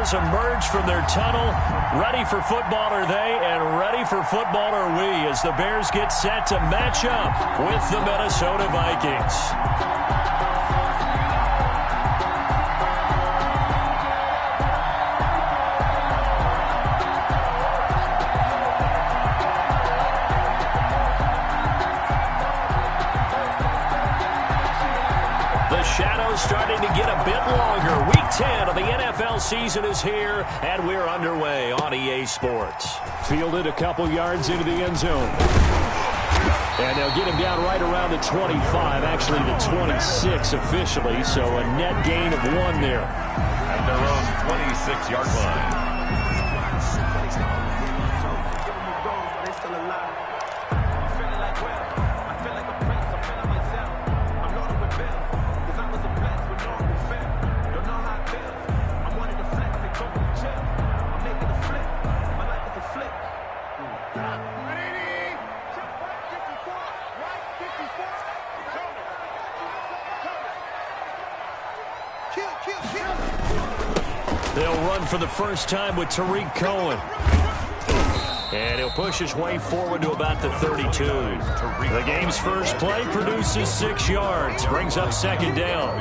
Bears emerge from their tunnel. Ready for football are they, and ready for football are we as the Bears get set to match up with the Minnesota Vikings. Shadows starting to get a bit longer. Week 10 of the NFL season is here, and we're underway on EA Sports. Fielded a couple yards into the end zone. And they'll get him down right around the 25, actually the 26 officially, so a net gain of 1 there. At their own 26-yard line. They'll run for the first time with Tariq Cohen. And he'll push his way forward to about the 32. The game's first play produces 6 yards. Brings up second down.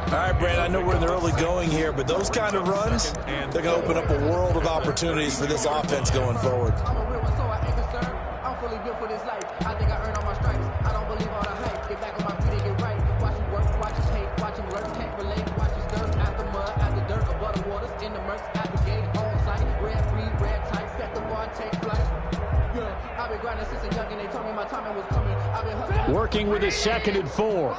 All right, Brandon, I know we're in the early going here, but those kind of runs, they're going to open up a world of opportunities for this offense going forward. I'm fully built for this life. I think I earned all my stripes. I don't believe all the hype. Get back on my feet and get right. Watch him work, watch him hate, watch him learn, can't relate. Watch him stir out the mud, out the dirt, above the waters, in the murks, out the gate, on sight. Red, green, red, tight, set the bar, take flight. Yeah, I've been grinding since a young and they told me my timing was coming. I've been hustling. Working with his second and 4.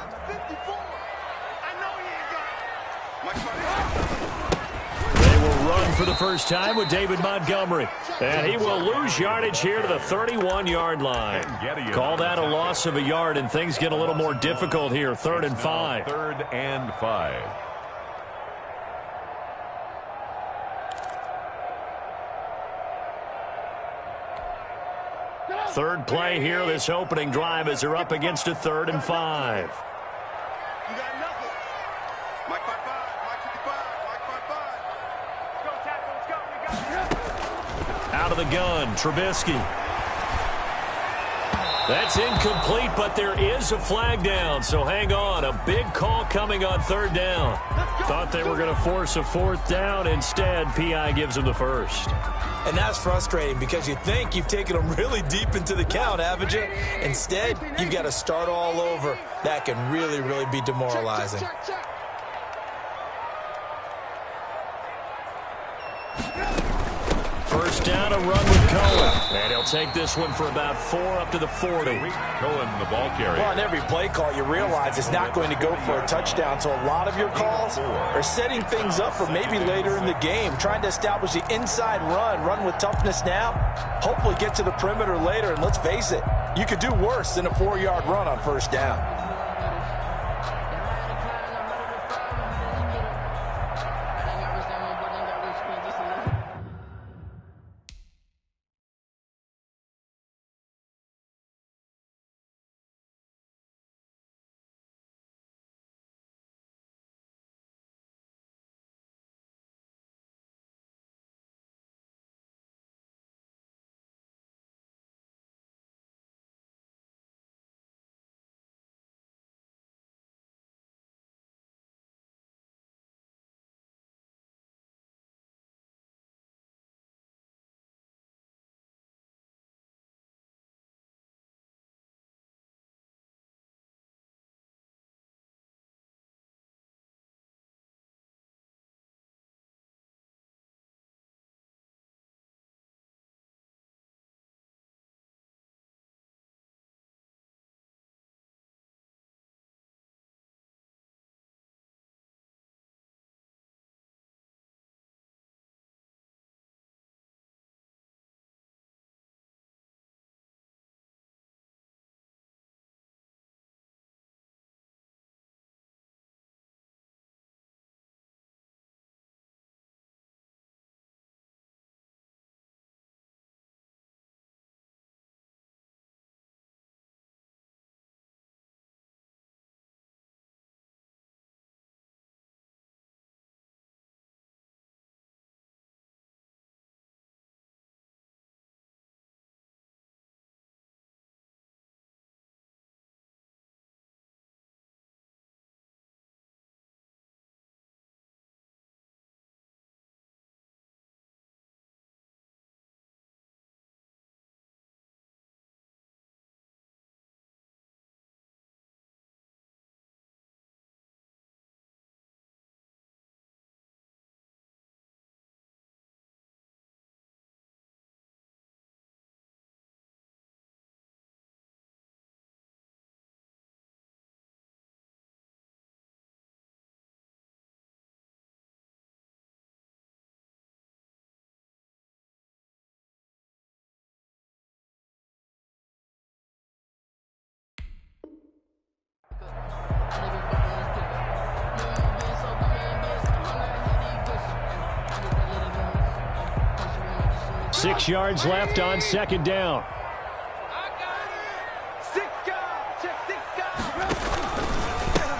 Run for the first time with David Montgomery. And he will lose yardage here to the 31-yard line. Call that a loss of a yard, and things get a little more difficult here. 3rd and 5. 3rd and 5. Third play here, this opening drive, as they're up against a 3rd and 5. You got nothing. Mike 5-5. Out of the gun, Trubisky. That's incomplete, but there is a flag down, so hang on. A big call coming on 3rd down. Thought they were going to force a 4th down. Instead, P.I. gives them the first. And that's frustrating because you think you've taken them really deep into the count, haven't you? Instead, you've got to start all over. That can really, really be demoralizing. First down, a run with Cohen. And he'll take this one for about 4 up to the 40. Cohen, the ball carrier. Well, on every play call, you realize it's not going to go for a touchdown. So a lot of your calls are setting things up for maybe later in the game, trying to establish the inside run with toughness now, hopefully get to the perimeter later. And let's face it, you could do worse than a 4-yard run on first down. 6 yards left on second down.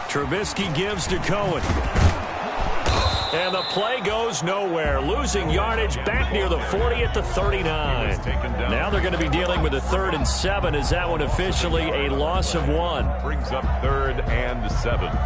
Trubisky gives to Cohen. And the play goes nowhere. Losing yardage back near the 40 at the 39. Now they're going to be dealing with a 3rd and 7. Is that one officially a loss of 1? Brings up 3rd and 7.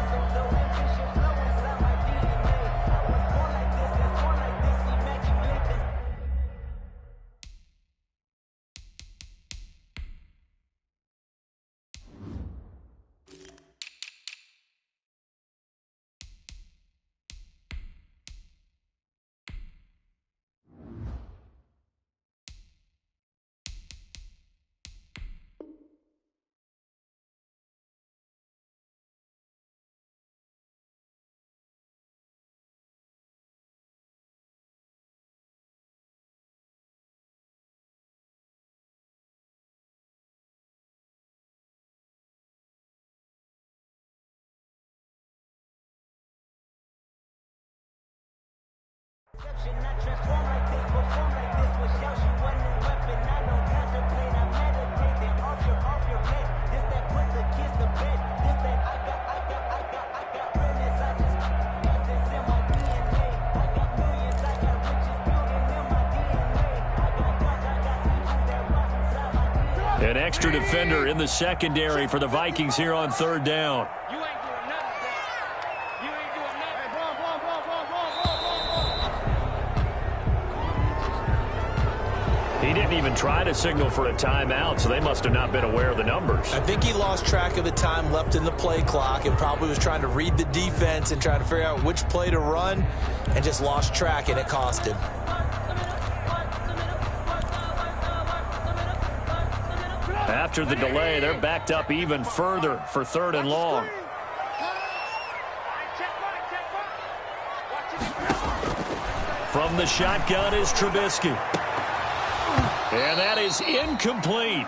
Not transform like this, perform like this. Was shout she wasn't a weapon. I don't contemplate, I meditate. Then off your neck. This that put the kids to bed. This that I got realness. I just got this in my DNA. I got millions, I got riches building in my DNA. I got guns, I got people that run inside my DNA. An extra defender in the secondary for the Vikings here on 3rd down. You ain't doing nothing, man. You ain't doing nothing. Boom. He didn't even try to signal for a timeout, so they must have not been aware of the numbers. I think he lost track of the time left in the play clock and probably was trying to read the defense and trying to figure out which play to run and just lost track, and it cost him. After the delay, they're backed up even further for 3rd and long. From the shotgun is Trubisky. And that is incomplete.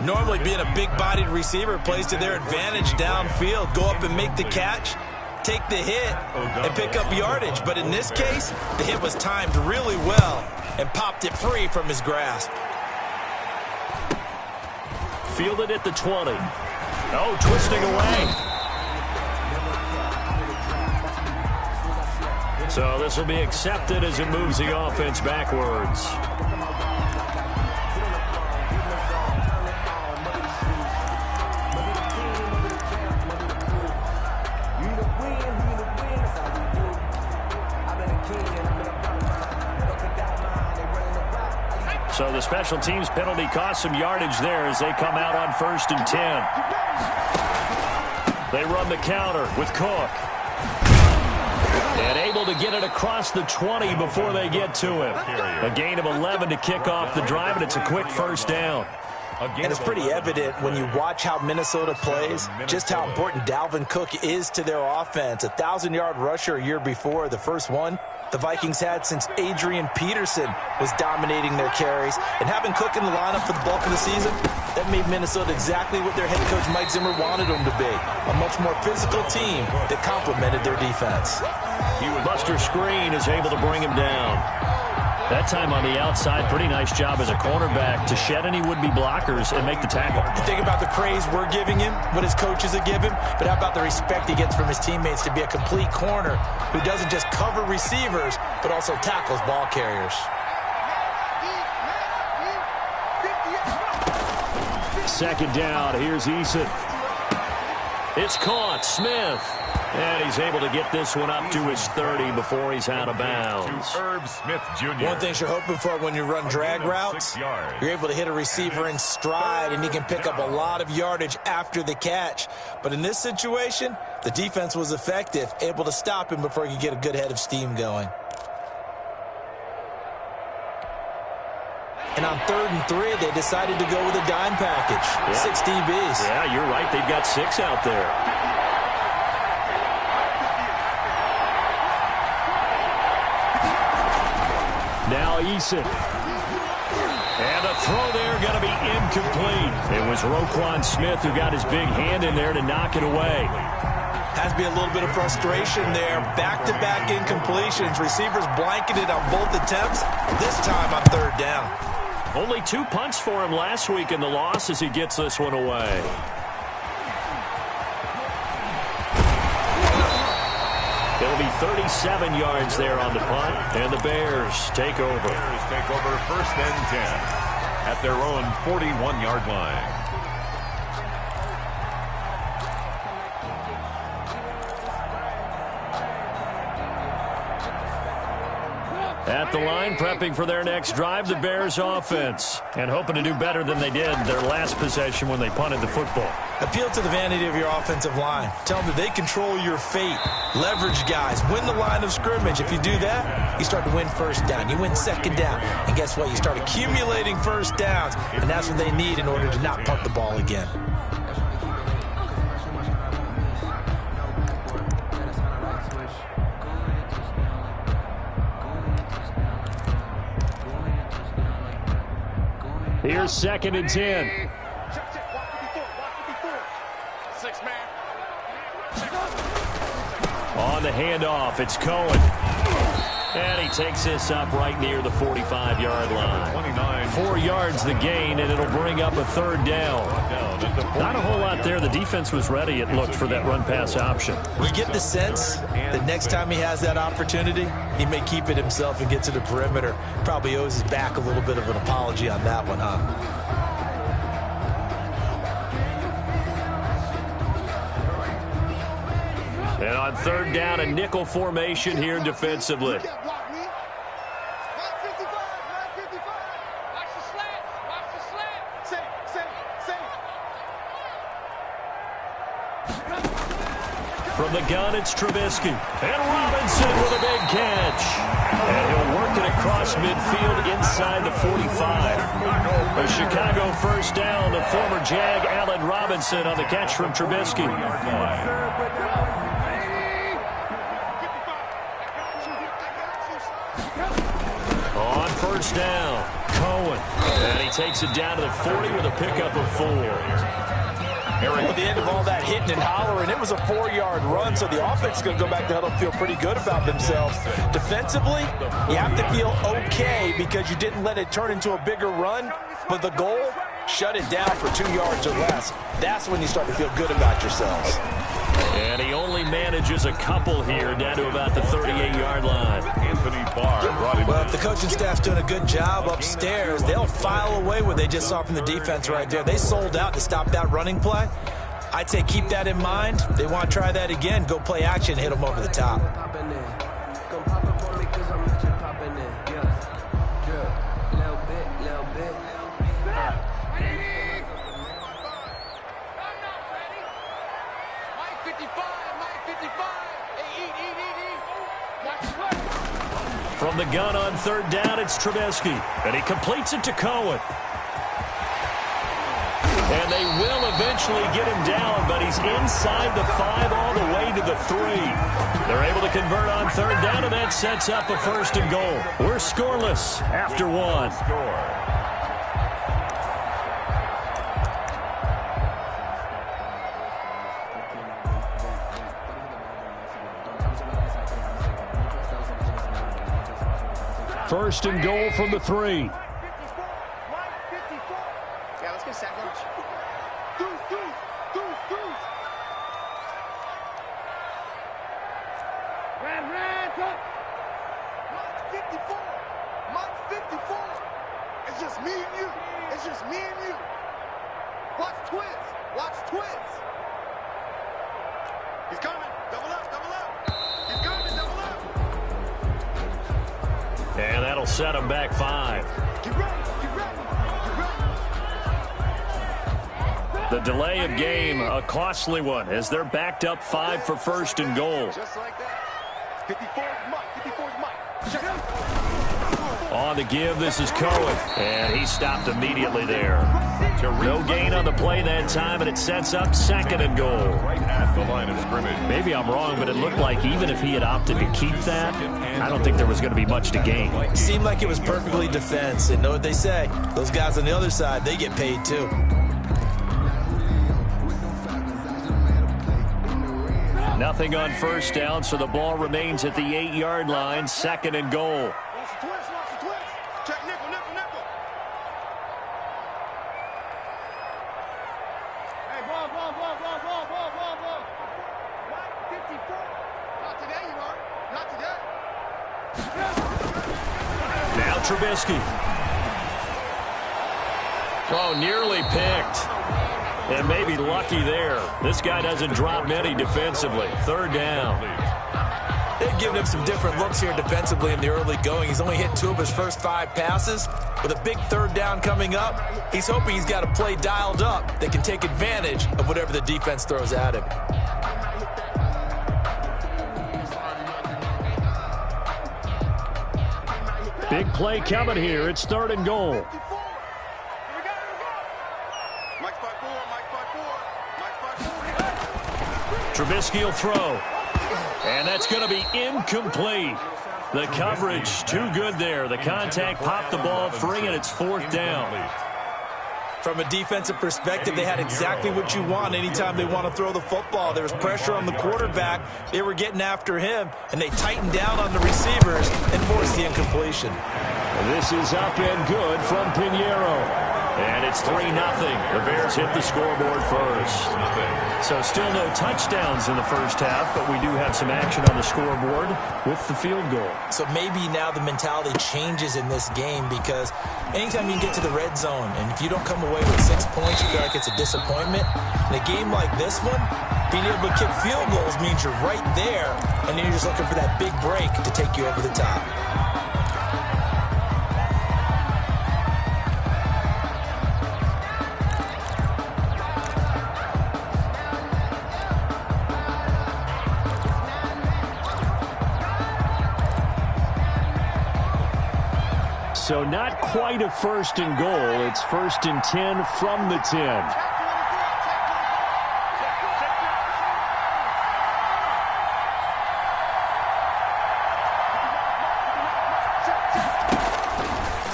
Normally being a big-bodied receiver plays to their advantage downfield. Go up and make the catch, take the hit, and pick up yardage. But in this case, the hit was timed really well and popped it free from his grasp. Fielded at the 20. Oh, twisting away. So this will be accepted as it moves the offense backwards. So the special teams penalty cost some yardage there as they come out on 1st and 10. They run the counter with Cook. And able to get it across the 20 before they get to him. A gain of 11 to kick off the drive, and it's a quick 1st down. And it's pretty evident when you watch how Minnesota plays, just how important Dalvin Cook is to their offense. 1,000-yard rusher a year before, the first one the Vikings had since Adrian Peterson was dominating their carries. And having Cook in the lineup for the bulk of the season, that made Minnesota exactly what their head coach Mike Zimmer wanted them to be. A much more physical team that complemented their defense. Buster Screen is able to bring him down. That time on the outside, pretty nice job as a cornerback to shed any would-be blockers and make the tackle. You think about the praise we're giving him, what his coaches have given, but how about the respect he gets from his teammates to be a complete corner who doesn't just cover receivers, but also tackles ball carriers. Second down, here's Eason. It's caught, Smith. And he's able to get this one up to his 30 before he's out of bounds. Herb Smith Jr. One thing you're hoping for when you run drag routes, you're able to hit a receiver in stride, and he can pick up a lot of yardage after the catch. But in this situation, the defense was effective, able to stop him before he could get a good head of steam going. And on 3rd and 3, they decided to go with a dime package. 6 DBs. Yeah, you're right. They've got 6 out there. Now Eason. And the throw there going to be incomplete. It was Roquan Smith who got his big hand in there to knock it away. Has to be a little bit of frustration there. Back-to-back incompletions. Receivers blanketed on both attempts. This time on third down. Only 2 punts for him last week in the loss as he gets this one away. It'll be 37 yards there on the punt, and the Bears take over. Bears take over 1st and 10 at their own 41-yard line. At the line, prepping for their next drive, the Bears offense, and hoping to do better than they did their last possession when they punted the football. Appeal to the vanity of your offensive line. Tell them that they control your fate. Leverage guys. Win the line of scrimmage. If you do that, you start to win first down. You win second down. And guess what? You start accumulating first downs, and that's what they need in order to not punt the ball again. Here's 2nd and 10. On the handoff, it's Cohen. And he takes this up right near the 45-yard line. 4 yards the gain, and it'll bring up a 3rd down. Not a whole lot there. The defense was ready, it looked, for that run-pass option. You get the sense that next time he has that opportunity, he may keep it himself and get to the perimeter. Probably owes his back a little bit of an apology on that one, huh? And on 3rd down, a nickel formation here defensively. From the gun, it's Trubisky. And Robinson with a big catch. And he'll work it across midfield inside the 45. A Chicago 1st down. The former Jag, Allen Robinson, on the catch from Trubisky. On 1st down, Cohen. And he takes it down to the 40 with a pickup of 4. At the end of all that hitting and hollering, it was a 4-yard run, so the offense is going to go back to huddle and feel pretty good about themselves. Defensively, you have to feel okay because you didn't let it turn into a bigger run, but the goal, shut it down for 2 yards or less. That's when you start to feel good about yourselves. And he only manages a couple here down to about the 38-yard line. Anthony Barr brought him. Well, if the coaching staff's doing a good job upstairs, they'll file away what they just saw from the defense right there. They sold out to stop that running play. I'd say keep that in mind. They want to try that again. Go play action, hit them over the top. From the gun on 3rd down, it's Trubisky. And he completes it to Cohen. And they will eventually get him down, but he's inside the 5 all the way to the 3. They're able to convert on 3rd down, and that sets up a 1st and goal. We're scoreless after 1. First and goal from the 3. Yeah, let's get second. Mike 54. It's just me and you. It's just me and you. Watch twins. Watch twins. He's coming. Double up, double up. He's coming, double up. And that'll set him back 5. Get ready, get ready, get ready. The delay of game, a costly one, as they're backed up 5 for 1st and goal. Just like that. 54 is Mike. 54 is Mike. Check out. On the give, this is Cohen. And he stopped immediately there. No gain on the play that time, and it sets up 2nd and goal. Right at the line of scrimmage. Maybe I'm wrong, but it looked like even if he had opted to keep that, I don't think there was going to be much to gain. It seemed like it was perfectly defense. And know what they say? Those guys on the other side, they get paid too. Nothing on first down, so the ball remains at the 8-yard line, 2nd and goal. Watch the twist, watch the twist. Check nickel, nickel, nickel. Hey, ball. What? 54. Not today, you are. Not today. Now Trubisky. Oh, nearly picked. And maybe lucky there. This guy doesn't drop many defensively. 3rd down. They've given him some different looks here defensively in the early going. He's only hit 2 of his first 5 passes. With a big 3rd down coming up, he's hoping he's got a play dialed up that can take advantage of whatever the defense throws at him. Big play coming here. It's 3rd and goal. Here we go. Mike 5-4, Mike 5-4, Mike 5-4. Trubisky will throw. And that's going to be incomplete. The coverage too good there. The contact popped the ball free, and it's 4th down. From a defensive perspective, they had exactly what you want anytime they want to throw the football. There was pressure on the quarterback. They were getting after him, and they tightened down on the receivers and forced the incompletion. This is up and good from Pinheiro. And it's 3-0. The Bears hit the scoreboard first. So still no touchdowns in the first half, but we do have some action on the scoreboard with the field goal. So maybe now the mentality changes in this game, because anytime you get to the red zone, and if you don't come away with 6 points, you feel like it's a disappointment. In a game like this one, being able to kick field goals means you're right there, and then you're just looking for that big break to take you over the top. So not quite a 1st and goal. It's 1st and 10 from the 10.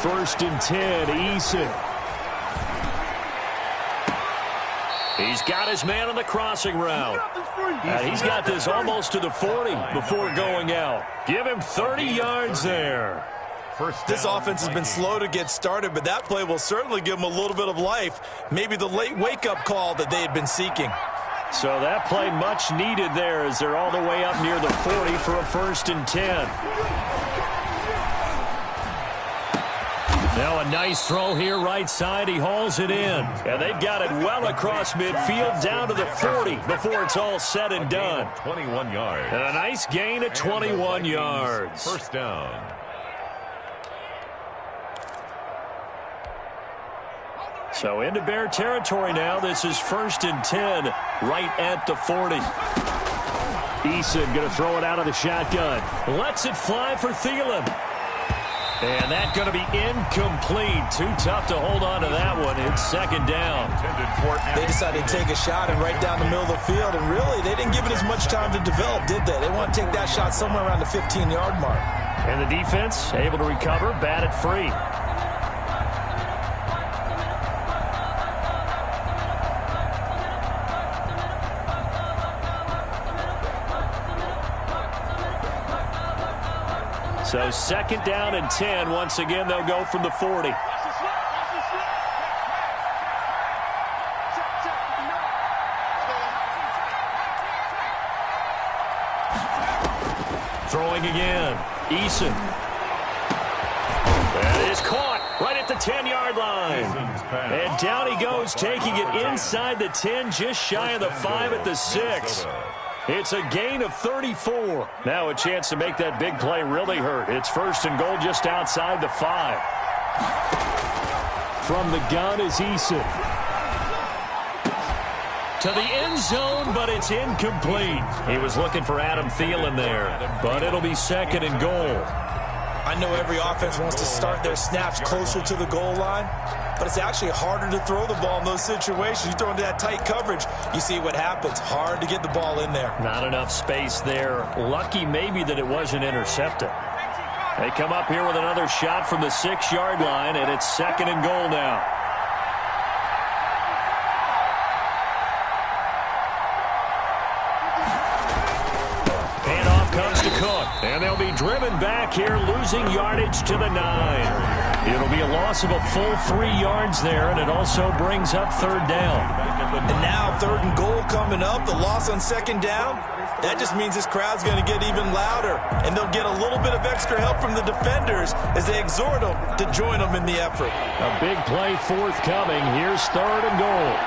First and 10, Eason. He's got his man on the crossing route. He's got this almost to the 40 before going out. Give him 30 yards there. This offense has been slow to get started, but that play will certainly give them a little bit of life. Maybe the late wake-up call that they had been seeking. So that play much needed there as they're all the way up near the 40 for a 1st and 10. Now a nice throw here right side. He hauls it in. And they've got it well across midfield down to the 40 before it's all said and done. 21 yards. And a nice gain of 21 yards. 1st down. So into Bear territory now. This is 1st and 10 right at the 40. Eason going to throw it out of the shotgun. Lets it fly for Thielen. And that's going to be incomplete. Too tough to hold on to that one. It's 2nd down. They decided to take a shot and right down the middle of the field, and really they didn't give it as much time to develop, did they? They want to take that shot somewhere around the 15-yard mark. And the defense able to recover, bat it free. So 2nd down and 10. Once again, they'll go from the 40. Throwing again. Eason. That is caught right at the 10-yard line. And down he goes, taking it inside the 10, just shy of the 5 at the 6. It's a gain of 34. Now a chance to make that big play really hurt. It's 1st and goal just outside the 5. From the gun is Eason. To the end zone, but it's incomplete. He was looking for Adam Thielen there, but it'll be 2nd and goal. I know every offense wants to start their snaps closer to the goal line, but it's actually harder to throw the ball in those situations. You throw into that tight coverage, you see what happens. Hard to get the ball in there. Not enough space there. Lucky maybe that it wasn't intercepted. They come up here with another shot from the 6-yard line, and it's 2nd and goal now. driven back here, losing yardage to the 9. It'll be a loss of a full 3 yards there, and it also brings up third down. And now 3rd and goal coming up, the loss on 2nd down. That just means this crowd's going to get even louder, and they'll get a little bit of extra help from the defenders as they exhort them to join them in the effort. A big play forthcoming. Here's 3rd and goal.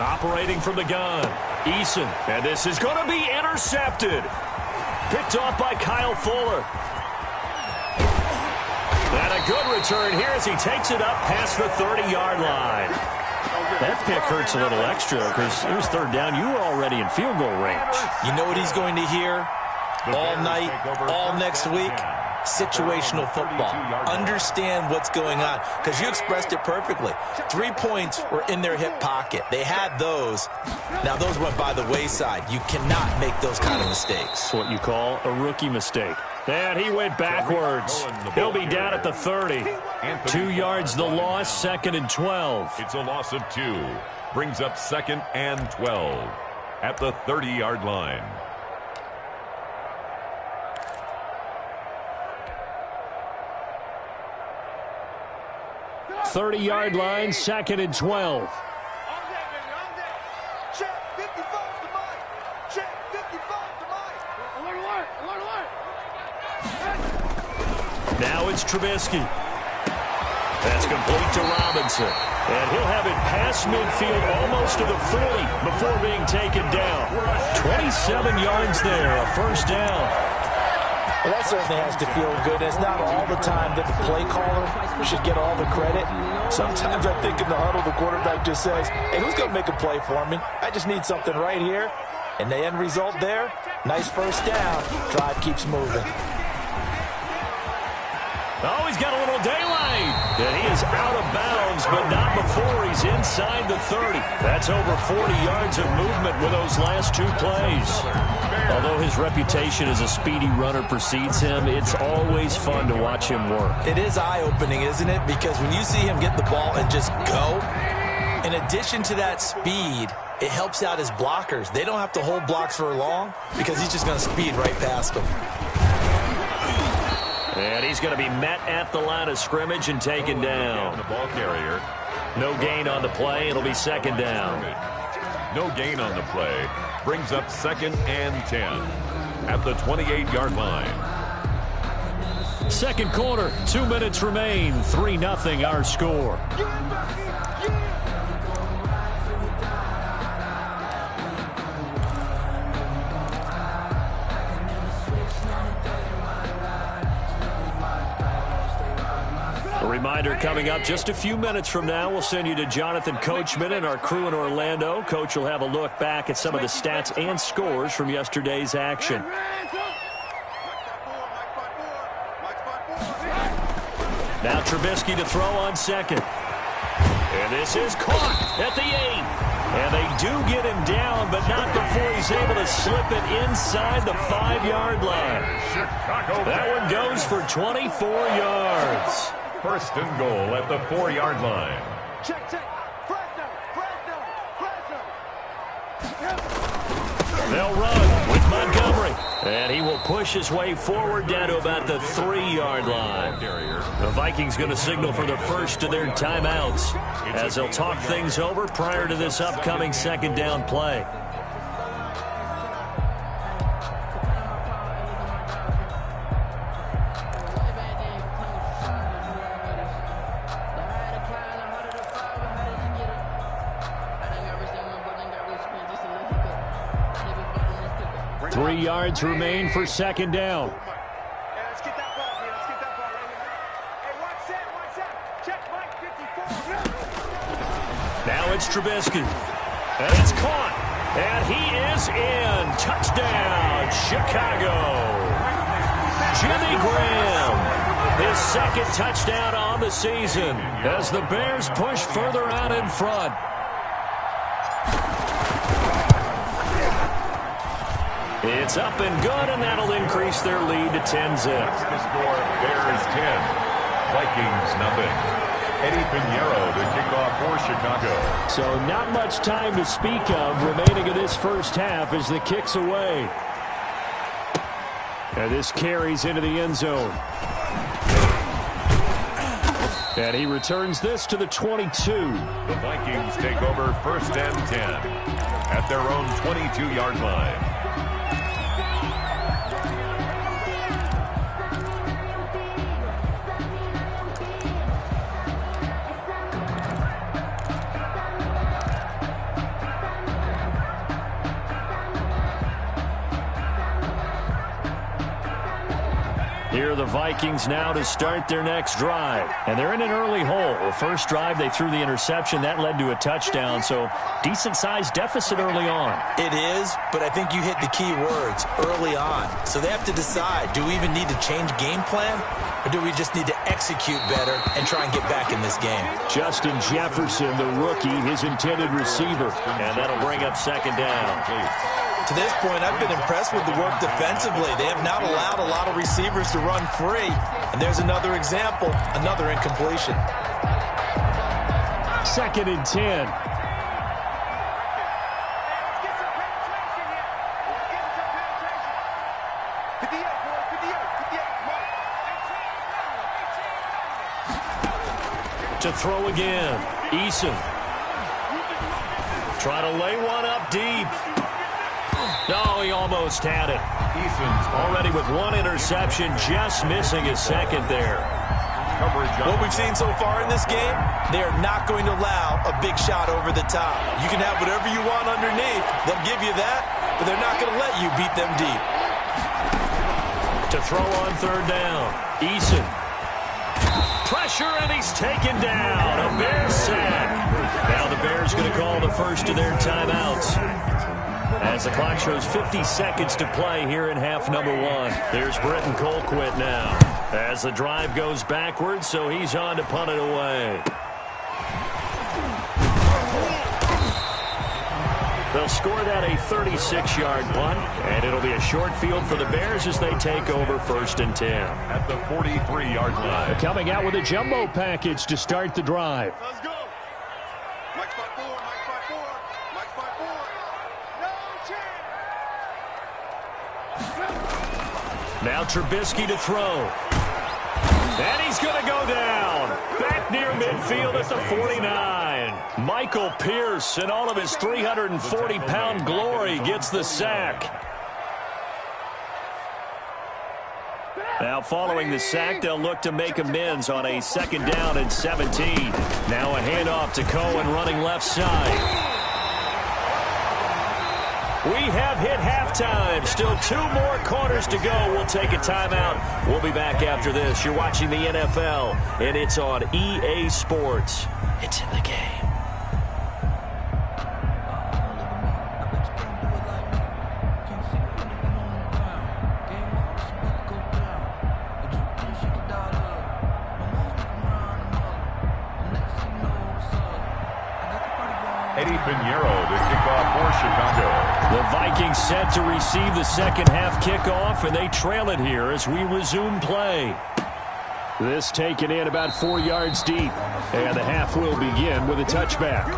Operating from the gun, Eason, and this is going to be intercepted. Picked off by Kyle Fuller. And a good return here as he takes it up past the 30-yard line. That pick hurts a little extra because it was 3rd down. You were already in field goal range. You know what he's going to hear all night, all next week? Situational football. Understand what's going on, because you expressed it perfectly. 3 points were in their hip pocket. They had those. Now those went by the wayside. You cannot make those kind of mistakes. That's what you call a rookie mistake. And he went backwards. He'll be down at the 30. 2 yards the loss, 2nd and 12. It's a loss of 2. Brings up 2nd and 12 at the 30-yard line. 30-yard line, 2nd and 12. Check 55 to Mike. Check 55 to Mike. Alert. Now it's Trubisky. That's complete to Robinson. And he'll have it past midfield almost to the 40 before being taken down. 27 yards there, a 1st down. Well, that certainly has to feel good. It's not all the time that the play caller should get all the credit. Sometimes I think in the huddle, the quarterback just says, hey, who's going to make a play for me? I just need something right here. And the end result there, nice 1st down. Drive keeps moving. Oh, he's got a little daylight. And he is out of bounds, but not before he's inside the 30. That's over 40 yards of movement with those last 2 plays. Although his reputation as a speedy runner precedes him, it's always fun to watch him work. It is eye-opening, isn't it? Because when you see him get the ball and just go, in addition to that speed, it helps out his blockers. They don't have to hold blocks for long because he's just going to speed right past them. And he's going to be met at the line of scrimmage and taken down. The ball carrier. No gain on the play. It'll be 2nd down. No gain on the play. Brings up 2nd and 10 at the 28-yard line. 2nd quarter, 2 minutes remain. 3-0 our score. A reminder coming up just a few minutes from now, we'll send you to Jonathan Coachman and our crew in Orlando. Coach will have a look back at some of the stats and scores from yesterday's action. Now Trubisky to throw on 2nd. And this is caught at the 8. And they do get him down, but not before he's able to slip it inside the 5-yard line. That one goes for 24 yards. 1st and goal at the 4-yard line. Check. They'll run with Montgomery. And he will push his way forward down to about the 3-yard line. The Vikings going to signal for the first of their timeouts as they'll talk things over prior to this upcoming 2nd down play. Three yards remain for 2nd down. Let's get that ball here. Let's get that ball right here. Hey, watch that. Check Mike 54. Now it's Trubisky. And it's caught. And he is in. Touchdown, Chicago. Jimmy Graham. His 2nd touchdown on the season as the Bears push further out in front. It's up and good, and that'll increase their lead to 10-zip. The score, Bears 10, Vikings nothing. Eddie Pinheiro to kick off for Chicago. So not much time to speak of remaining in this first half as the kick's away. And this carries into the end zone. And he returns this to the 22. The Vikings take over first and 10 at their own 22-yard line. Here are the Vikings now to start their next drive. And they're in an early hole. The first drive, they threw the interception. That led to a touchdown, so decent-sized deficit early on. It is, but I think you hit the key words, early on. So they have to decide, do we even need to change game plan, or do we just need to execute better and try and get back in this game? Justin Jefferson, the rookie, his intended receiver. And that'll bring up second down. To this point, I've been impressed with the work defensively. They have not allowed a lot of receivers to run free. And there's another example, another incompletion. Second and 10. To throw again. Eason. Try to lay one up deep. No, he almost had it. Eason's already with one interception, just missing his second there. What we've seen so far in this game, they are not going to allow a big shot over the top. You can have whatever you want underneath. They'll give you that, but they're not going to let you beat them deep. To throw on third down. Eason. Pressure, and he's taken down. A Bears sack. Now the Bears going to call the first of their timeouts. As the clock shows 50 seconds to play here in half number one. There's Britton Colquitt now. As the drive goes backwards, so he's on to punt it away. They'll score that a 36-yard punt, and it'll be a short field for the Bears as they take over first and 10. At the 43-yard line. Coming out with a jumbo package to start the drive. Let's go. Mike's by four, Mike's by four, Mike's by four. No chance. Now Trubisky to throw. And he's going to go down. Back near midfield at the 49. Michael Pierce, in all of his 340-pound glory, gets the sack. Now following the sack, they'll look to make amends on a second down and 17. Now a handoff to Cohen running left side. We have hit halftime. Still 2 more quarters to go. We'll take a timeout. We'll be back after this. You're watching the NFL, and it's on EA Sports. It's in the game. Eddie Pinheiro to kick off for Chicago. The Vikings set to receive the second half kickoff, and they trail it here as we resume play. This taken in about 4 yards deep, and the half will begin with a touchback.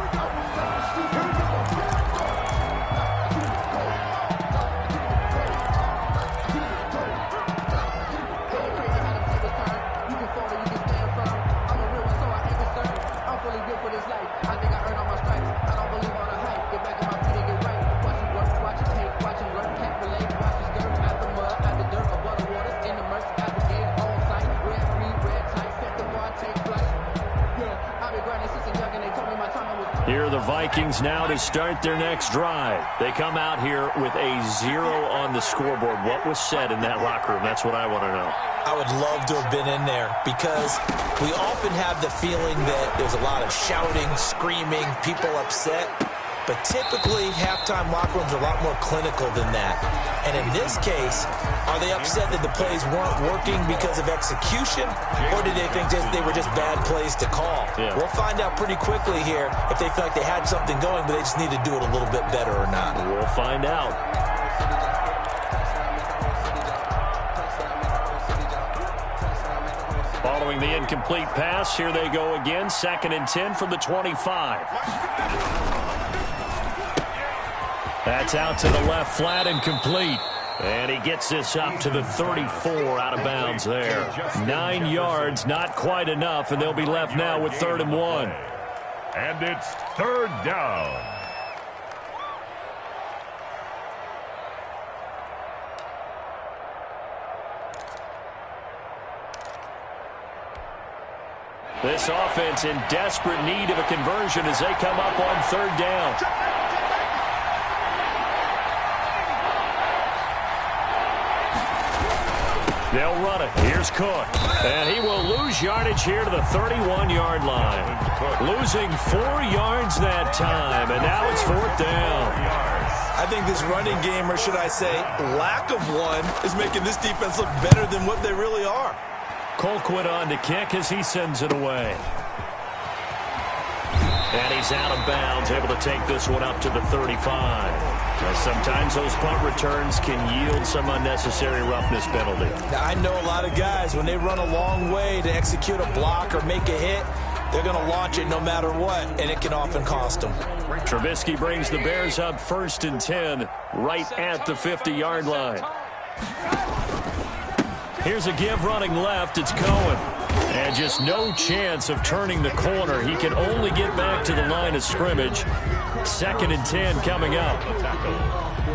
Here are the Vikings now to start their next drive. They come out here with a 0 on the scoreboard. What was said in that locker room? That's what I want to know. I would love to have been in there because we often have the feeling that there's a lot of shouting, screaming, people upset. But typically, halftime locker rooms are a lot more clinical than that. And in this case, are they upset that the plays weren't working because of execution? Or do they think they were just bad plays to call? Yeah. We'll find out pretty quickly here if they feel like they had something going, but they just need to do it a little bit better or not. We'll find out. Following the incomplete pass, here they go again. 2nd and 10 from the 25. That's out to the left flat and complete. And he gets this up to the 34 out of bounds there. 9 yards, not quite enough, and they'll be left now with 3rd and 1. And it's 3rd down. This offense in desperate need of a conversion as they come up on 3rd down. They'll run it. Here's Cook. And he will lose yardage here to the 31-yard line. Losing 4 yards that time, and now it's 4th down. I think this running game, or should I say lack of one, is making this defense look better than what they really are. Colquitt on to kick as he sends it away. And he's out of bounds, able to take this one up to the 35. Now, sometimes those punt returns can yield some unnecessary roughness penalty. Now, I know a lot of guys, when they run a long way to execute a block or make a hit, they're going to launch it no matter what, and it can often cost them. Trubisky brings the Bears up 1st and 10, right at the 50-yard line. Here's a give running left. It's Cohen. And just no chance of turning the corner. He can only get back to the line of scrimmage. 2nd and 10 coming up.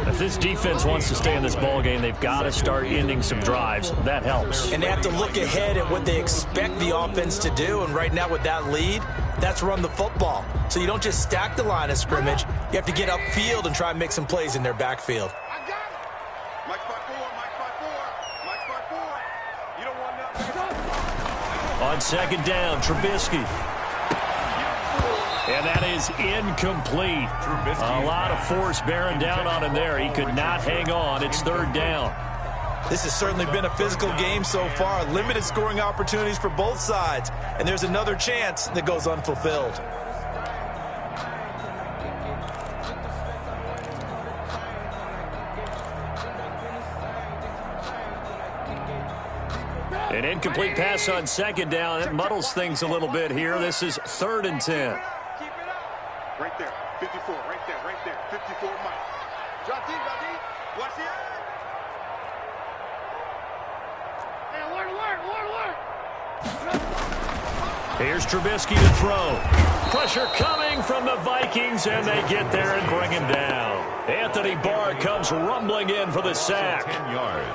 If this defense wants to stay in this ballgame, they've got to start ending some drives. That helps. And they have to look ahead at what they expect the offense to do. And right now with that lead, that's run the football. So you don't just stack the line of scrimmage. You have to get upfield and try and make some plays in their backfield. On 2nd down, Trubisky. And that is incomplete. A lot of force bearing down on him there. He could not hang on. It's 3rd down. This has certainly been a physical game so far. Limited scoring opportunities for both sides. And there's another chance that goes unfulfilled. An incomplete pass on 2nd down. It muddles things a little bit here. This is 3rd and 10. Right there, 54, right there, 54, Mike. Drop deep, watch the eye. Hey, Here's Trubisky to throw. Pressure coming from the Vikings, and they get there and bring him down. Anthony Barr comes rumbling in for the sack. 10 yards.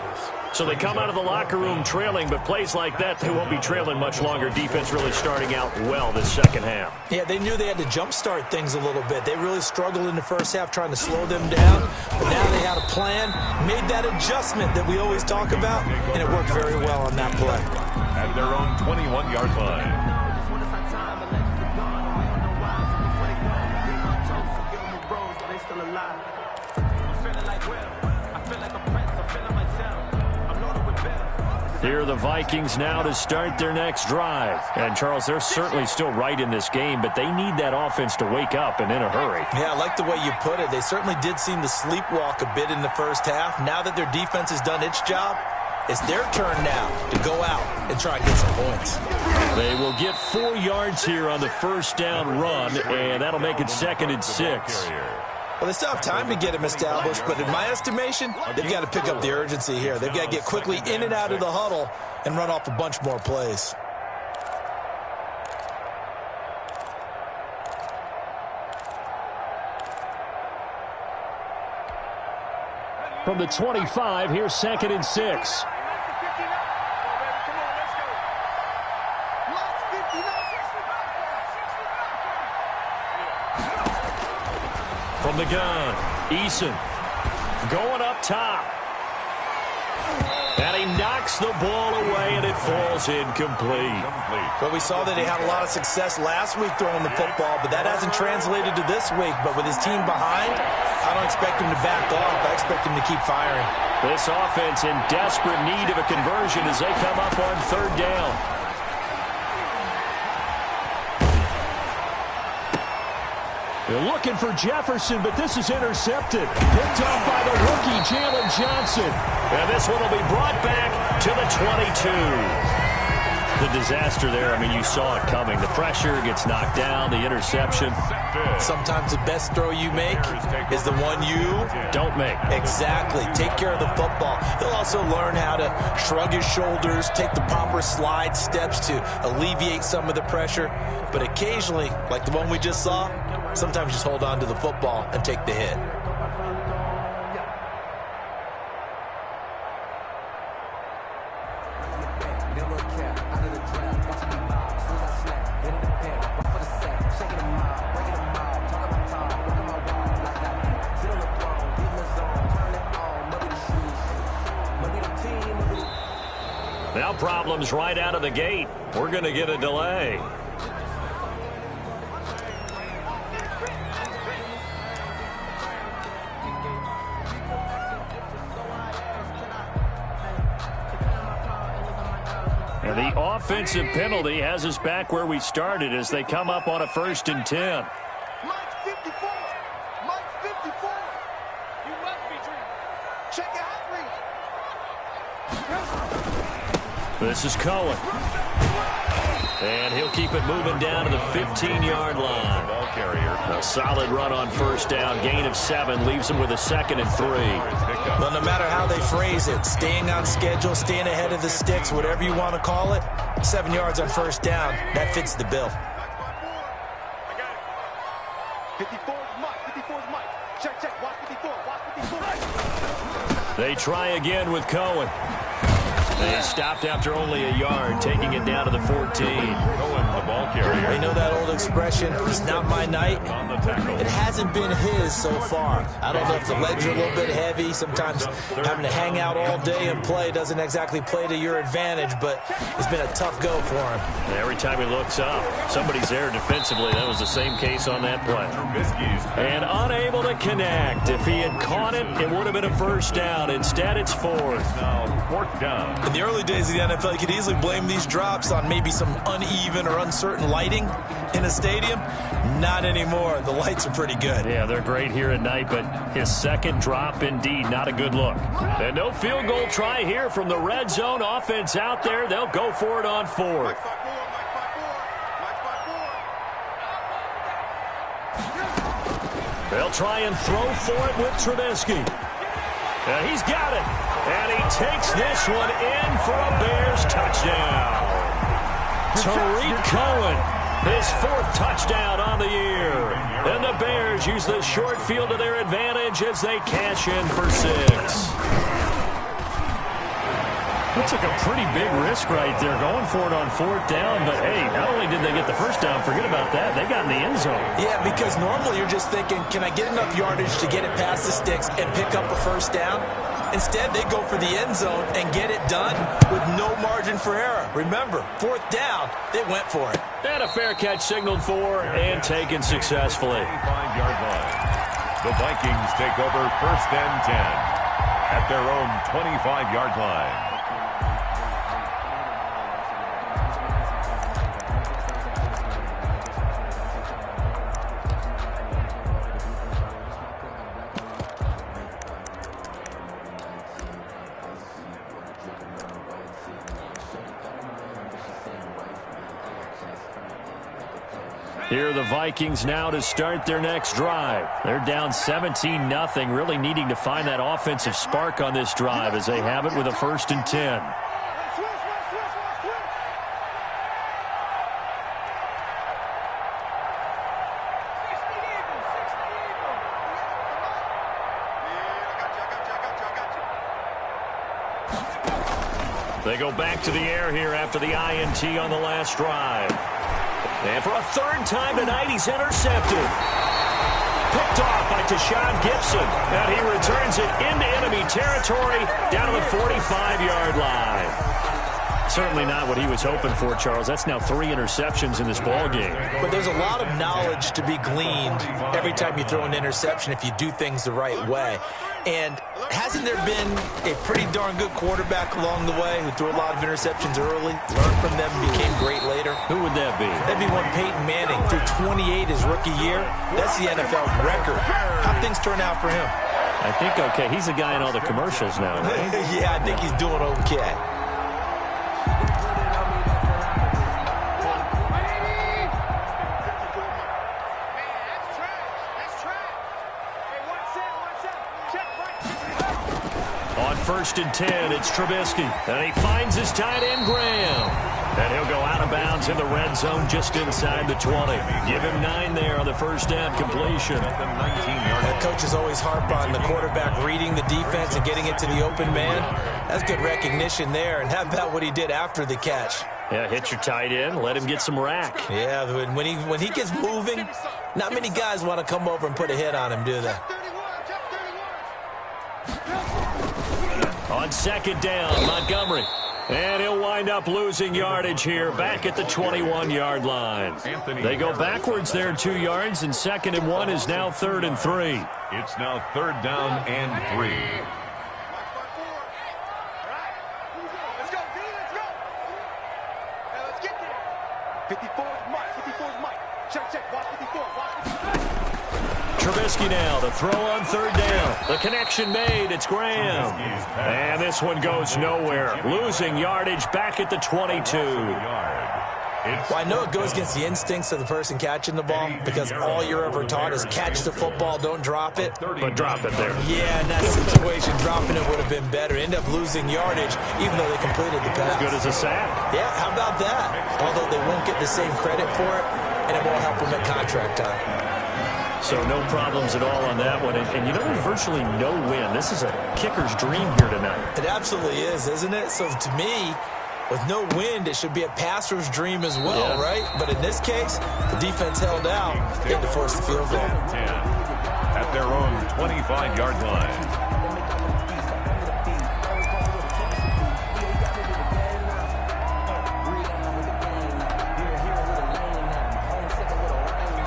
So they come out of the locker room trailing, but plays like that, they won't be trailing much longer. Defense really starting out well this 2nd half. Yeah, they knew they had to jumpstart things a little bit. They really struggled in the 1st half trying to slow them down, but now they had a plan, made that adjustment that we always talk about, and it worked very well on that play. At their own 21-yard line. Here are the Vikings now to start their next drive. And, Charles, they're certainly still right in this game, but they need that offense to wake up and in a hurry. Yeah, I like the way you put it. They certainly did seem to sleepwalk a bit in the 1st half. Now that their defense has done its job, it's their turn now to go out and try and get some points. They will get 4 yards here on the 1st down run, and that'll make it 2nd and 6. Well, they still have time to get him established, but in my estimation, they've got to pick up the urgency here. They've got to get quickly in and out of the huddle and run off a bunch more plays. From the 25, here's 2nd and 6. From the gun, Eason going up top. And he knocks the ball away, and it falls incomplete. Well, we saw that he had a lot of success last week throwing the football, but that hasn't translated to this week. But with his team behind, I don't expect him to back off. I expect him to keep firing. This offense in desperate need of a conversion as they come up on 3rd down. They're looking for Jefferson, but this is intercepted. Picked off by the rookie, Jalen Johnson. And this one will be brought back to the 22. The disaster there, I mean, you saw it coming. The pressure gets knocked down, the interception. Sometimes the best throw you make is the one you don't make. Exactly. Take care of the football. He'll also learn how to shrug his shoulders, take the proper slide steps to alleviate some of the pressure. But occasionally, like the one we just saw, sometimes just hold on to the football and take the hit. Now problems right out of the gate. We're going to get a delay. And the offensive penalty has us back where we started as they come up on a 1st and 10. Mike 54. Mike 54. You must be dreaming. Check it out, please. This is Cohen. And he'll keep it moving down to the 15-yard line. Ball carrier. A solid run on 1st down. Gain of 7 leaves him with a 2nd and 3. Well, no matter how they phrase it, staying on schedule, staying ahead of the sticks, whatever you want to call it, 7 yards on 1st down, that fits the bill. I got it. 54 is Mike. 54 is Mike. Check, check. Watch 54. Watch 54. They try again with Cohen. They stopped after only a yard, taking it down to the 14. Cohen, the ball carrier. You know that old expression, it's not my night? On the tackle. It hasn't been his so far. I don't know if the legs are a little bit heavy. Sometimes having to hang out all day and play doesn't exactly play to your advantage, but it's been a tough go for him. And every time he looks up, somebody's there defensively. That was the same case on that play. And unable to connect. If he had caught it, it would have been a 1st down. Instead, it's 4th. Now 4th down. In the early days of the NFL, you could easily blame these drops on maybe some uneven or uncertain lighting in a stadium. Not anymore. The lights are pretty good. Yeah, they're great here at night, but his 2nd drop, indeed, not a good look. And no field goal try here from the red zone. Offense out there. They'll go for it on 4th. Mike 54. Mike 54. They'll try and throw for it with Trubisky. And he's got it. And he takes this one in for a Bears touchdown. Tariq Cohen, his 4th touchdown on the year. And the Bears use the short field to their advantage as they cash in for 6. He took a pretty big risk right there going for it on 4th down. But, hey, not only did they get the 1st down, forget about that, they got in the end zone. Yeah, because normally you're just thinking, can I get enough yardage to get it past the sticks and pick up a 1st down? Instead, they go for the end zone and get it done with no margin for error. Remember, 4th down, they went for it. And a fair catch signaled for and taken successfully. 25-yard line. The Vikings take over 1st and 10 at their own 25-yard line. Here are the Vikings now to start their next drive. They're down 17-0, really needing to find that offensive spark on this drive as they have it with a 1st and 10. They go back to the air here after the INT on the last drive. And for a 3rd time tonight, he's intercepted. Picked off by Tashawn Gibson. And he returns it into enemy territory down to the 45-yard line. Certainly not what he was hoping for, Charles. That's now 3 interceptions in this ball game. But there's a lot of knowledge to be gleaned every time you throw an interception if you do things the right way. And hasn't there been a pretty darn good quarterback along the way who threw a lot of interceptions early, learned from them, became great later? Who would that be? That'd be one Peyton Manning. Threw 28 his rookie year. That's the NFL record. How'd things turn out for him? I think okay. He's a guy in all the commercials now, right? Yeah, I think he's doing okay. 1st and 10. It's Trubisky. And he finds his tight end, Graham. And he'll go out of bounds in the red zone just inside the 20. Give him 9 there on the first down completion. The coaches always harp on the quarterback reading the defense and getting it to the open man. That's good recognition there. And how about what he did after the catch? Yeah, hit your tight end, let him get some rack. Yeah, when he gets moving, not many guys want to come over and put a hit on him, do they? On 2nd down, Montgomery. And he'll wind up losing yardage here back at the 21-yard line. They go backwards there 2 yards, and 2nd and 1 is now 3rd and 3. It's now 3rd down and 3. Let's go, D, let's go. Now let's get there. 54 is Mike, 54 is Mike. Check, watch 54, watch 54. Trubisky now, the throw on 3rd down. The connection made, it's Graham. And this one goes nowhere. Losing yardage back at the 22. Well, I know it goes against the instincts of the person catching the ball because all you're ever taught is catch the football, don't drop it. But drop it there. Yeah, in that situation, dropping it would have been better. End up losing yardage, even though they completed the pass. As good as a sack. Yeah, how about that? Although they won't get the same credit for it, and it won't help them at contract time. So no problems at all on that one. And you know, there's virtually no win. This is a kicker's dream here tonight. It absolutely is, isn't it? So to me, with no wind, it should be a passer's dream as well, right? But in this case, the defense held out, getting to force the field goal. 10 at their own 25-yard line.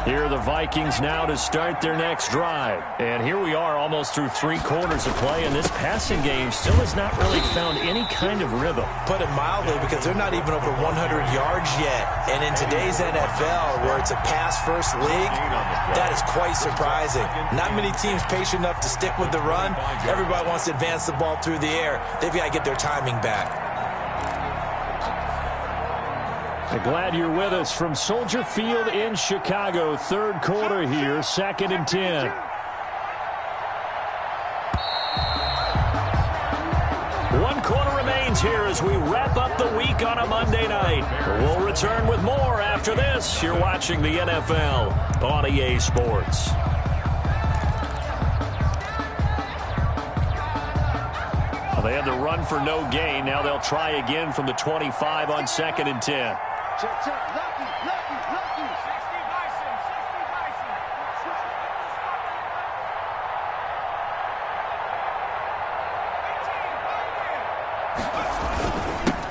Here are the Vikings now to start their next drive. And here we are almost through 3 quarters of play, and this passing game still has not really found any kind of rhythm. Put it mildly, because they're not even over 100 yards yet. And in today's NFL, where it's a pass-first league, that is quite surprising. Not many teams patient enough to stick with the run. Everybody wants to advance the ball through the air. They've got to get their timing back. I'm glad you're with us from Soldier Field in Chicago. 3rd quarter here, 2nd and 10. One quarter remains here as we wrap up the week on a Monday night. We'll return with more after this. You're watching the NFL on EA Sports. Well, they had the run for no gain. Now they'll try again from the 25 on 2nd and 10. Check, lucky. 60 Bison.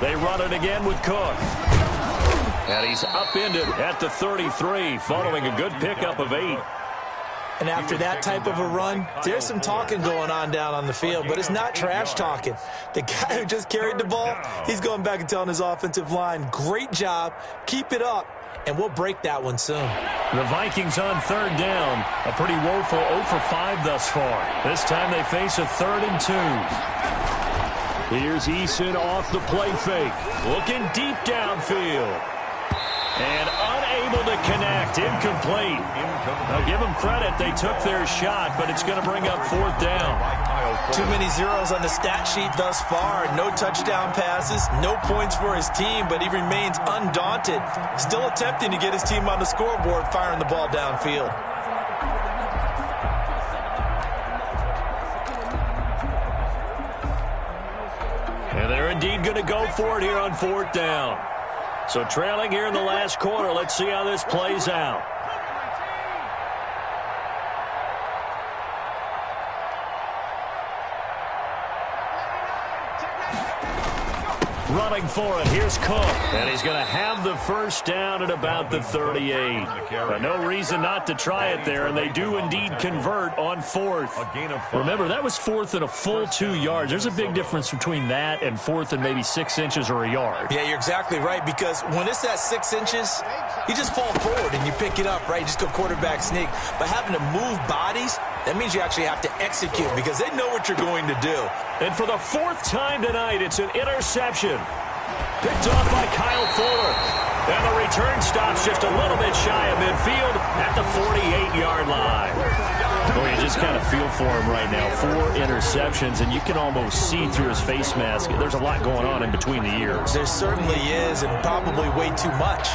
They run it again with Cook. And he's upended at the 33, following a good pickup of 8. And after that type of a run, there's some talking going on down on the field, but it's not trash talking. The guy who just carried the ball, he's going back and telling his offensive line, great job, keep it up, and we'll break that one soon. The Vikings on 3rd down, a pretty woeful 0 for 5 thus far. This time they face a 3rd and 2. Here's Eason off the play fake, looking deep downfield. And unable to connect, incomplete. I'll give them credit, they took their shot, but it's going to bring up 4th down. Too many zeros on the stat sheet thus far. No touchdown passes, no points for his team, but he remains undaunted. Still attempting to get his team on the scoreboard, firing the ball downfield. And they're indeed going to go for it here on 4th down. So trailing here in the last quarter, let's see how this plays out. Running for it, here's Cook, and he's going to have the first down at about the 38. No reason not to try it there, and they do indeed convert on 4th. Remember, that was 4th and a full 2 yards. There's a big difference between that and 4th and maybe 6 inches or a yard. Yeah, you're exactly right, because when it's at 6 inches, you just fall forward and you pick it up, right? You just go quarterback sneak. But having to move bodies, that means you actually have to execute because they know what you're going to do. And for the 4th time tonight, it's an interception. Picked off by Kyle Fuller. And the return stops just a little bit shy of midfield at the 48-yard line. Well, you just kind of feel for him right now. 4 interceptions, and you can almost see through his face mask. There's a lot going on in between the ears. There certainly is, and probably way too much.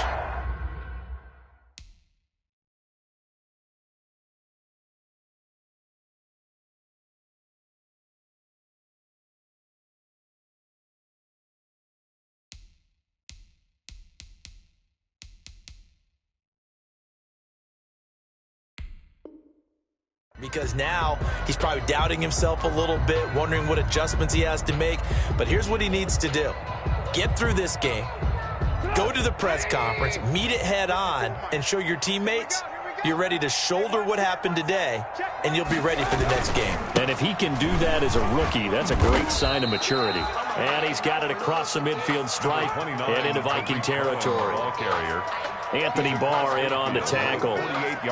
Because now he's probably doubting himself a little bit, wondering what adjustments he has to make. But here's what he needs to do. Get through this game, go to the press conference, meet it head on, and show your teammates you're ready to shoulder what happened today, and you'll be ready for the next game. And if he can do that as a rookie, that's a great sign of maturity. And he's got it across the midfield stripe and into Viking territory. Anthony Barr in on the tackle.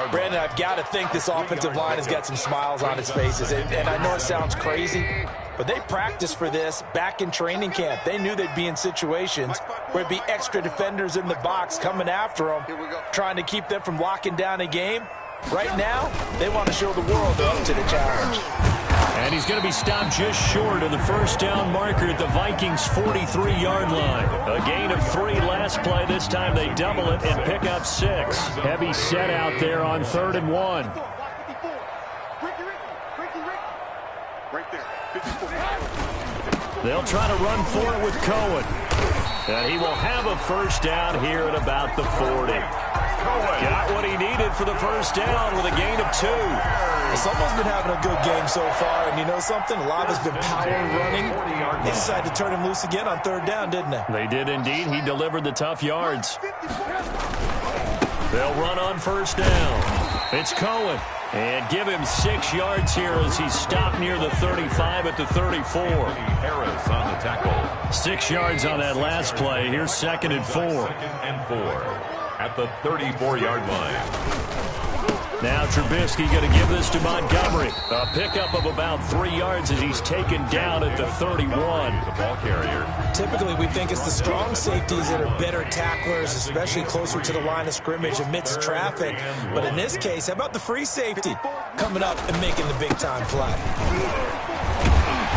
Brandon, I've got to think this offensive line has got some smiles on its faces. And I know it sounds crazy, but they practiced for this back in training camp. They knew they'd be in situations where it'd be extra defenders in the box coming after them, trying to keep them from locking down a game. Right now, they want to show the world they're up to the challenge. And he's going to be stopped just short of the first down marker at the Vikings' 43-yard line. A gain of 3 last play. This time they double it and pick up 6. Heavy set out there on 3rd and 1. They'll try to run for it with Cohen. And he will have a first down here at about the 40. Got what he needed for the first down with a gain of 2. Someone's been having a good game so far, and you know something? A lot has been power running. They decided to turn him loose again on 3rd down, didn't they? They did indeed. He delivered the tough yards. They'll run on first down. It's Cohen. And give him 6 yards here as he's stopped near the 35 at the 34. Harris on the tackle. 6 yards on that last play. Here's 2nd and 4. 2nd and 4 at the 34-yard line. Now Trubisky going to give this to Montgomery. A pickup of about 3 yards as he's taken down at the 31. The ball carrier. Typically, we think it's the strong safeties that are better tacklers, especially closer to the line of scrimmage amidst traffic. But in this case, how about the free safety coming up and making the big-time play?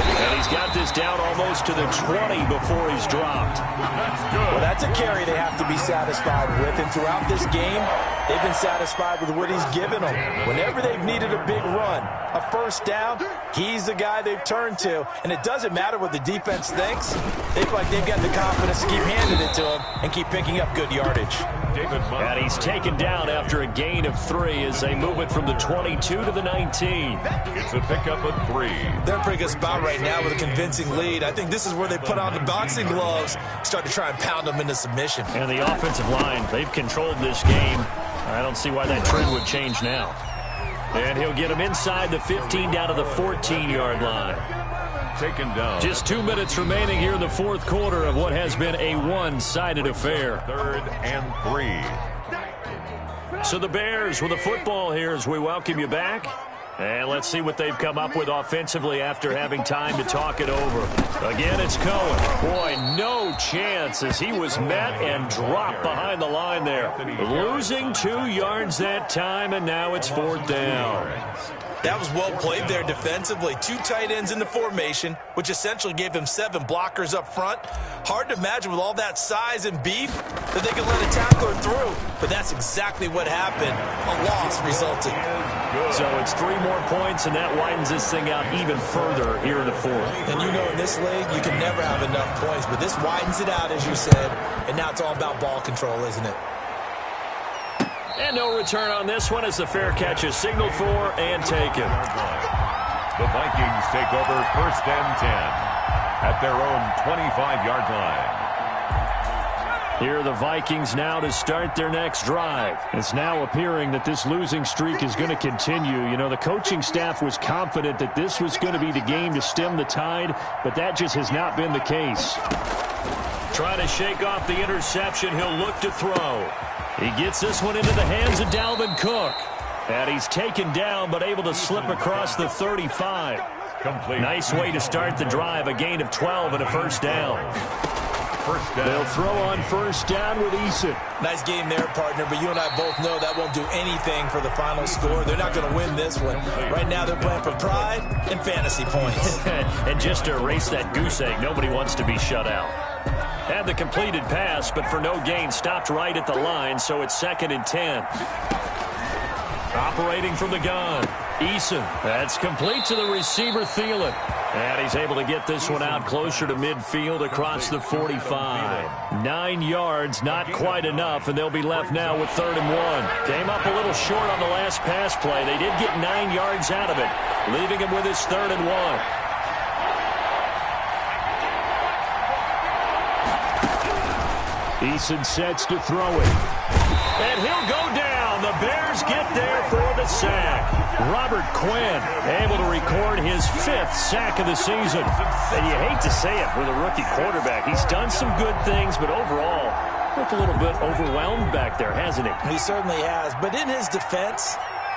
And he's got this down almost to the 20 before he's dropped. Well, that's a carry they have to be satisfied with. And throughout this game, they've been satisfied with what he's given them. Whenever they've needed a big run, a first down, he's the guy they've turned to. And it doesn't matter what the defense thinks. They feel like they've got the confidence to keep handing it to him and keep picking up good yardage. And he's taken down after a gain of 3 as they move it from the 22 to the 19. It's a pickup of 3. They're in a pretty good spot right now with a convincing lead. I think this is where they put on the boxing gloves, start to try and pound them into submission. And the offensive line, they've controlled this game. I don't see why that trend would change now. And he'll get him inside the 15 down to the 14-yard line. Taken down. Just 2 minutes remaining here in the 4th quarter of what has been a one-sided affair. 3rd and 3. So the Bears with the football here as we welcome you back. And let's see what they've come up with offensively after having time to talk it over. Again, it's Cohen. Boy, no chance as he was met and dropped behind the line there. Losing 2 yards that time, and now it's 4th down. That was well played there defensively. 2 tight ends in the formation, which essentially gave them 7 blockers up front. Hard to imagine with all that size and beef that they could let a tackler through. But that's exactly what happened. A loss resulted. So it's 3 more points, and that widens this thing out even further here in the 4th. And you know in this league, you can never have enough points. But this widens it out, as you said. And now it's all about ball control, isn't it? And no return on this one as the fair catch is signaled for and taken. The Vikings take over 1st and 10 at their own 25-yard line. Here are the Vikings now to start their next drive. It's now appearing that this losing streak is going to continue. You know, the coaching staff was confident that this was going to be the game to stem the tide, but that just has not been the case. Trying to shake off the interception, he'll look to throw. He gets this one into the hands of Dalvin Cook. And he's taken down but able to slip across the 35. Complete. Nice way to start the drive, a gain of 12 and a first down. first down. They'll throw on first down with Eason. Nice game there, partner, but you and I both know that won't do anything for the final score. They're not going to win this one. Right now, they're playing for pride and fantasy points. And just to erase that goose egg, nobody wants to be shut out. Had the completed pass, but for no gain, stopped right at the line, so it's 2nd and 10. Operating from the gun, Eason. That's complete to the receiver, Thielen. And he's able to get this one out closer to midfield across the 45. 9 yards, not quite enough, and they'll be left now with 3rd and 1. Came up a little short on the last pass play. They did get 9 yards out of it, leaving him with his 3rd and 1. Eason sets to throw it. And he'll go down. The Bears get there for the sack. Robert Quinn able to record his 5th sack of the season. And you hate to say it with a rookie quarterback. He's done some good things, but overall, looked a little bit overwhelmed back there, hasn't he? He certainly has. But in his defense,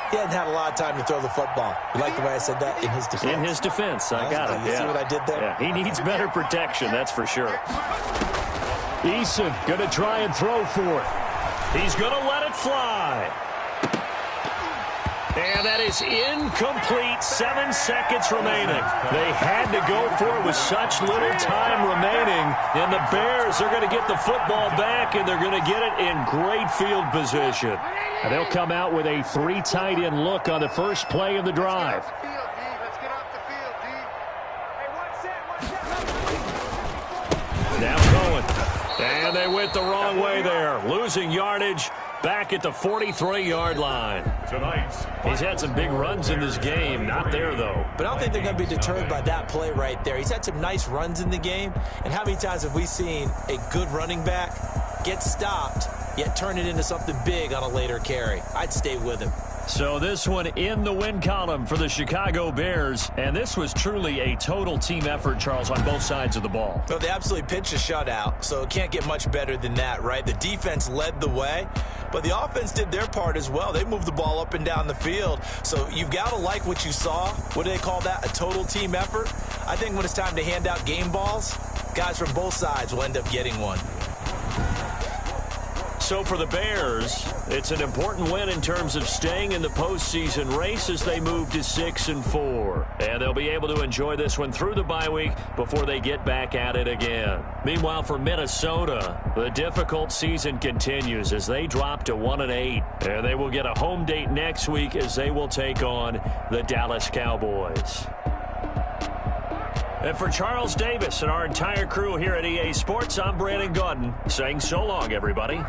he hasn't had a lot of time to throw the football. You like the way I said that? In his defense. In his defense. I got it. You see what I did there? Yeah, he needs better protection, that's for sure. Eason going to try and throw for it. He's going to let it fly. And that is incomplete. 7 seconds remaining. They had to go for it with such little time remaining. And the Bears are going to get the football back, and they're going to get it in great field position. And they'll come out with a 3 tight end look on the first play of the drive. Now going. And they went the wrong way there. Losing yardage back at the 43-yard line. He's had some big runs in this game. Not there, though. But I don't think they're going to be deterred by that play right there. He's had some nice runs in the game. And how many times have we seen a good running back get stopped, yet turn it into something big on a later carry? I'd stay with him. So this one in the win column for the Chicago Bears. And this was truly a total team effort, Charles, on both sides of the ball. Well, they absolutely pitched a shutout, so it can't get much better than that, right? The defense led the way, but the offense did their part as well. They moved the ball up and down the field. So you've got to like what you saw. What do they call that? A total team effort? I think when it's time to hand out game balls, guys from both sides will end up getting one. So for the Bears, it's an important win in terms of staying in the postseason race as they move to 6-4. And they'll be able to enjoy this one through the bye week before they get back at it again. Meanwhile, for Minnesota, the difficult season continues as they drop to 1-8. And they will get a home date next week as they will take on the Dallas Cowboys. And for Charles Davis and our entire crew here at EA Sports, I'm Brandon Gaudin saying so long, everybody.